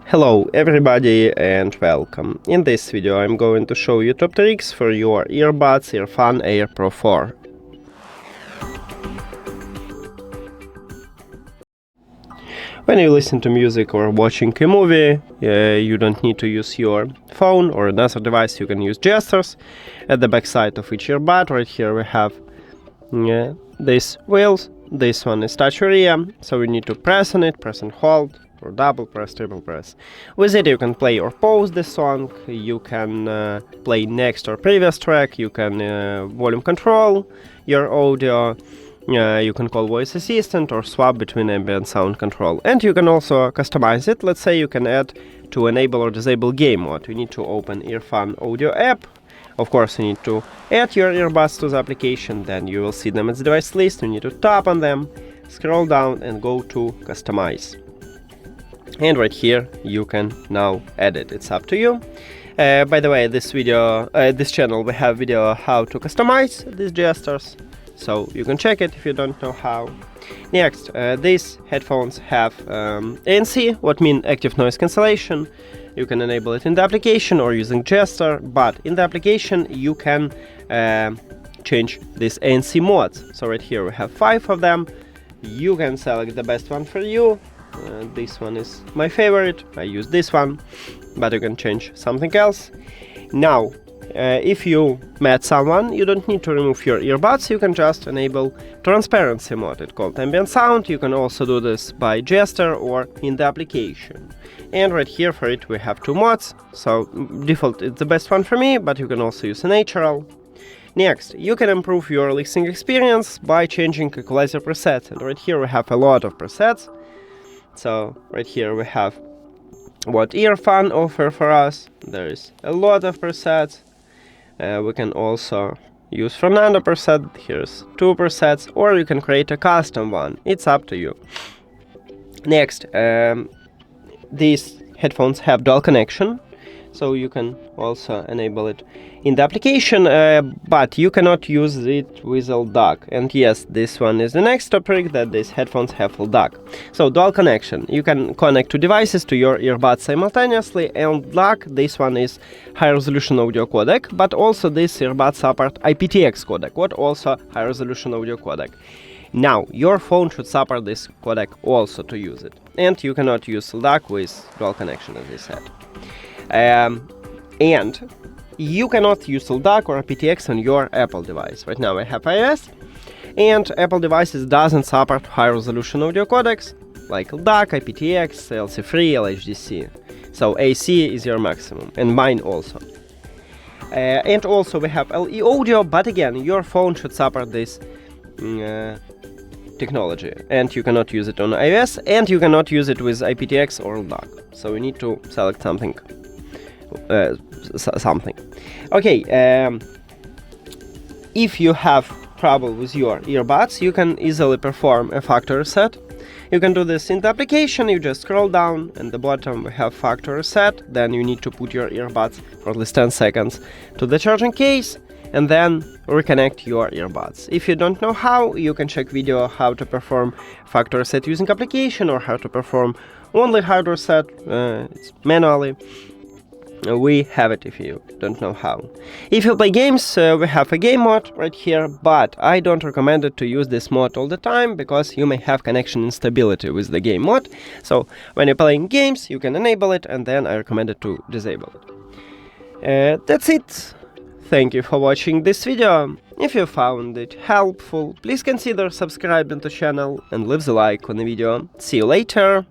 Hello everybody and welcome. In this video I'm going to show you top tricks for your earbuds EARFUN Air Pro 4. When you listen to music or watching a movie, you don't need to use your phone or another device, you can use gestures. At the back side of each earbud, right here we have these wheels. This one is touch area, so you need to press on it, press and hold, or double press, triple press. With it you can play or pause the song, you can play next or previous track, you can volume control your audio, you can call voice assistant or swap between ambient sound control. And you can also customize it. Let's say you can add to enable or disable game mode. You need to open EARFUN audio app. Of course you need to add your earbuds to the application, then you will see them at the device list. You need to tap on them, scroll down and go to customize. And right here you can now add it, it's up to you. By the way, this channel we have video how to customize these gestures, so you can check it if you don't know how. Next, these headphones have ANC, what means active noise cancellation. You can enable it in the application or using gesture, but in the application you can change this ANC modes. So right here we have 5 of them. You can select the best one for you. This one is my favorite, I use this one, but you can change something else. Now, if you met someone, you don't need to remove your earbuds, you can just enable transparency mode, it's called ambient sound. You can also do this by gesture or in the application. And right here for it we have 2 modes, so default is the best one for me, but you can also use a natural. Next, you can improve your listening experience by changing equalizer presets, and right here we have a lot of presets. So right here we have what EARFUN offer for us. There is a lot of presets. We can also use Fernando preset. Here's 2 presets, or you can create a custom one. It's up to you. Next, these headphones have dual connection, so you can also enable it in the application, but you cannot use it with LDAC. And yes, this one is the next topic, that these headphones have LDAC. So dual connection, you can connect 2 devices to your earbuds simultaneously. And LDAC, this one is high resolution audio codec, but also this earbud support aptX codec, what also high resolution audio codec. Now, your phone should support this codec also to use it. And you cannot use LDAC with dual connection, as I said. And you cannot use LDAC or aptX on your Apple device. Right now I have iOS, and Apple devices doesn't support high-resolution audio codecs like LDAC, aptX, LC3, LHDC. So AC is your maximum, and mine also. And also we have LE audio, but again, your phone should support this technology, and you cannot use it on iOS, and you cannot use it with aptX or LDAC. So you need to select something. Okay, if you have trouble with your earbuds, you can easily perform a factory reset. You can do this in the application. You just scroll down, and at the bottom we have factory reset. Then you need to put your earbuds for at least 10 seconds to the charging case, and then reconnect your earbuds. If you don't know how, you can check video how to perform factory reset using application, or how to perform only hard reset it's manually. We have it if you don't know how. If you play games, we have a game mode right here, but I don't recommend it to use this mode all the time, because you may have connection instability with the game mode. So when you're playing games, you can enable it, and then I recommend it to disable it. That's it. Thank you for watching this video. If you found it helpful, please consider subscribing to the channel and leave the like on the video. See you later.